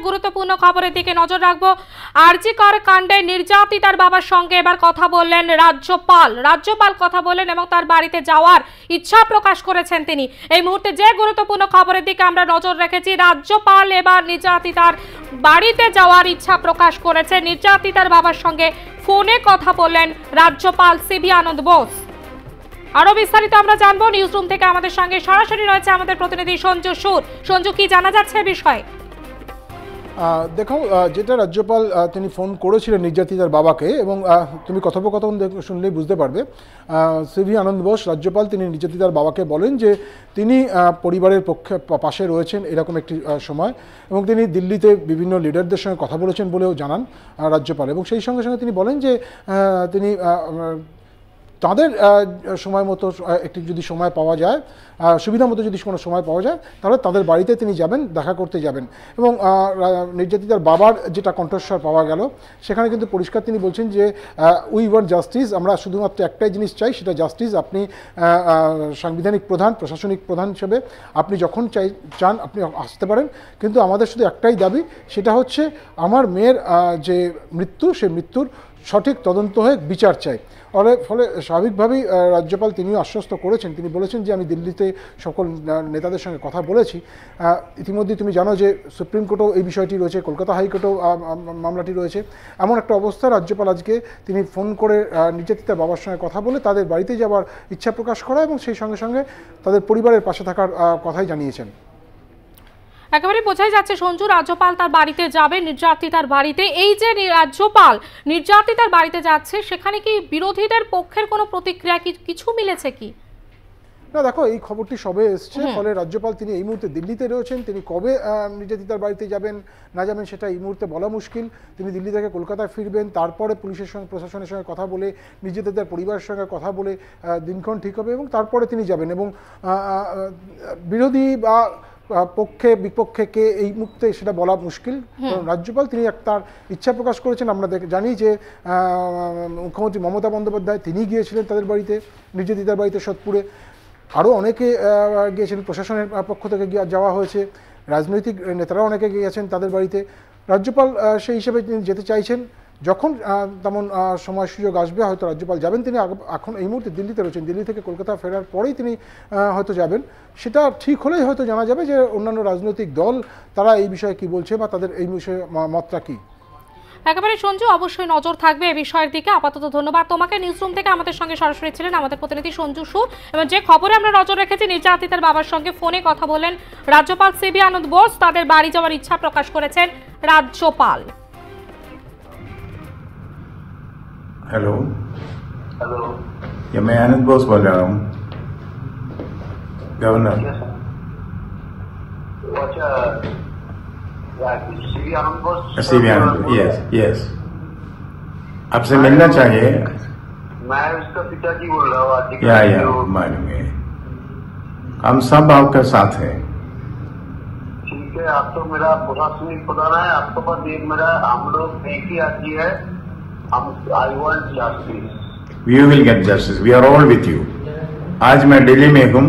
গুরুত্বপূর্ণ খবরের দিকে নজর রাখবো। আরজি কর কাণ্ডে নির্যাতিতার বাবার সঙ্গে এবার কথা বললেন রাজ্যপাল কথা বললেন এবং তার বাড়িতে যাওয়ার ইচ্ছা প্রকাশ করেছেন তিনি। এই মুহূর্তে যে গুরুত্বপূর্ণ খবরের দিকে আমরা নজর রেখেছি, রাজ্যপাল এবার নির্যাতিতার বাড়িতে যাওয়ার ইচ্ছা প্রকাশ করেছে। নির্যাতিতার বাবার সঙ্গে ফোনে কথা বললেন রাজ্যপাল সিভি আনন্দ বোস। আরো বিস্তারিত আমরা জানবো। নিউজরুম থেকে আমাদের সঙ্গে সরাসরি রয়েছে আমাদের প্রতিনিধি সঞ্জু সুর। সঞ্জু, কি জানা যাচ্ছে বিষয়? দেখো, যেটা রাজ্যপাল তিনি ফোন করেছিলেন নির্যাতিতার বাবাকে, এবং তুমি কথোপকথন শুনলেই বুঝতে পারবে। সিভি আনন্দ বোস রাজ্যপাল তিনি নির্যাতিতার বাবাকে বলেন যে তিনি পরিবারের পাশে রয়েছেন এরকম একটি সময়, এবং তিনি দিল্লিতে বিভিন্ন লিডারদের সঙ্গে কথা বলেছেন বলেও জানান রাজ্যপাল। এবং সেই সঙ্গে সঙ্গে তিনি বলেন যে তিনি তাদের সময় মতো একটি যদি সময় পাওয়া যায়, সুবিধা মতো যদি কোনো সময় পাওয়া যায়, তাহলে তাদের বাড়িতে তিনি যাবেন, দেখা করতে যাবেন। এবং নির্যাতিতার বাবার যেটা কণ্ঠস্বর পাওয়া গেল, সেখানে কিন্তু পরিষ্কার তিনি বলছেন যে উই ওয়ান্ট জাস্টিস, আমরা শুধুমাত্র একটাই জিনিস চাই, সেটা জাস্টিস। আপনি সাংবিধানিক প্রধান, প্রশাসনিক প্রধান হিসেবে আপনি যখন চান আপনি আসতে পারেন, কিন্তু আমাদের শুধু একটাই দাবি, সেটা হচ্ছে আমার মেয়ের যে মৃত্যু, সেই মৃত্যুর সঠিক তদন্ত হয়ে বিচার চাই। ফলে স্বাভাবিকভাবেই রাজ্যপাল তিনিও আশ্বস্ত করেছেন, তিনি বলেছেন যে আমি দিল্লিতে সকল নেতাদের সঙ্গে কথা বলেছি। ইতিমধ্যে তুমি জানো যে সুপ্রিম কোর্টেও এই বিষয়টি রয়েছে, কলকাতা হাইকোর্টেও মামলাটি রয়েছে। এমন একটা অবস্থা, রাজ্যপাল আজকে তিনি ফোন করে নির্যাতিতার বাবার সঙ্গে কথা বলে তাদের বাড়িতে যাওয়ার ইচ্ছা প্রকাশ করা এবং সেই সঙ্গে সঙ্গে তাদের পরিবারের পাশে থাকার কথাই জানিয়েছেন। একেবারে বোঝাই যাচ্ছে সঞ্জু, রাজ্যপাল তার বাড়িতে যাবে, নির্যাতিতার বাড়িতে। এই যে রাজ্যপাল নির্যাতিতার বাড়িতে যাচ্ছে, সেখানে কি বিরোধীদের পক্ষের কোনো প্রতিক্রিয়া কিছু মিলেছে কি? না, দেখো, এই খবরটি সবে এসছে, ফলে রাজ্যপাল তিনি এই মুহূর্তে দিল্লিতে রয়েছেন। তিনি কবে নির্যাতিতার বাড়িতে যাবেন না যাবেন সেটা এই মুহূর্তে বলা মুশকিল। তিনি দিল্লি থেকে কলকাতায় ফিরবেন, তারপরে পুলিশের সঙ্গে, প্রশাসনের সঙ্গে কথা বলে, নির্যাতিতার পরিবারের সঙ্গে কথা বলে দিনক্ষণ ঠিক হবে এবং তারপরে তিনি যাবেন। এবং বিরোধী বা পক্ষে বিপক্ষে কে এই মুহূর্তে সেটা বলা মুশকিল। রাজ্যপাল তিনি তার ইচ্ছা প্রকাশ করেছেন। আমরা জানি যে মুখ্যমন্ত্রী মমতা বন্দ্যোপাধ্যায় তিনি গিয়েছিলেন তাদের বাড়িতে, নির্যাতিতার বাড়িতে সোদপুরে। আরও অনেকে গিয়েছেন, প্রশাসনের পক্ষ থেকে যাওয়া হয়েছে, রাজনৈতিক নেতারাও অনেকে গিয়েছেন তাদের বাড়িতে। রাজ্যপাল সেই হিসেবে তিনি যেতে চাইছেন। যখন তেমন সময় সুযোগ আসবে হয়তো রাজ্যপাল যাবেন। তিনি এখন এই মুহূর্তে দিল্লিতে রয়েছেন, দিল্লি থেকে কলকাতা ফেরার পরেই তিনি হয়তো যাবেন। সেটা ঠিক হলেই হয়তো জানা যাবে যে অন্যান্য রাজনৈতিক দল তারা এই বিষয়ে কি বলছে বা তাদের এই বিষয়ে মতটা কি। একেবারে সঞ্জু, অবশ্যই নজর থাকবে এই বিষয়ের দিকে। আপাতত ধন্যবাদ তোমাকে। নিউজরুম থেকে আমাদের সঙ্গে সরাসরি ছিলেন আমাদের প্রতিনিধি সঞ্জু সুর। এবং যে খবরে আমরা নজর রেখেছি, নির্যাতিতার বাবার সঙ্গে ফোনে কথা বলেন রাজ্যপাল সিভি আনন্দ বোস, তাদের বাড়ি যাওয়ার ইচ্ছা প্রকাশ করেছেন রাজ্যপাল। हेलो हेलो, ये मैं आनंद बोस बोल रहा हूँ, गवर्नर। सीवी आनंद, यस यस, आपसे मिलना चाहिए। मैं उसका पिताजी बोल रहा हूँ। या मालूंगे, हम सब आपके साथ हैं। ठीक है, आप तो मेरा प्रशासनिक प्रधान है, आपके पास एक मेरा, हम लोग एक ही आदमी है। I want justice. We will get justice. We are all with you. आज मैं दिल्ली में हूँ।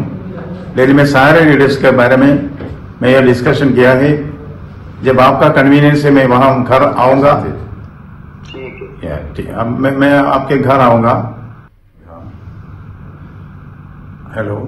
दिल्ली में सारे लीडर्स के बारे में मैं यह डिस्कशन किया है। जब आपका कन्वीनियंस है मैं वहाँ घर आऊँगा। ठीक है, ठीक है। अब मैं आपके घर आऊँगा। हेलो।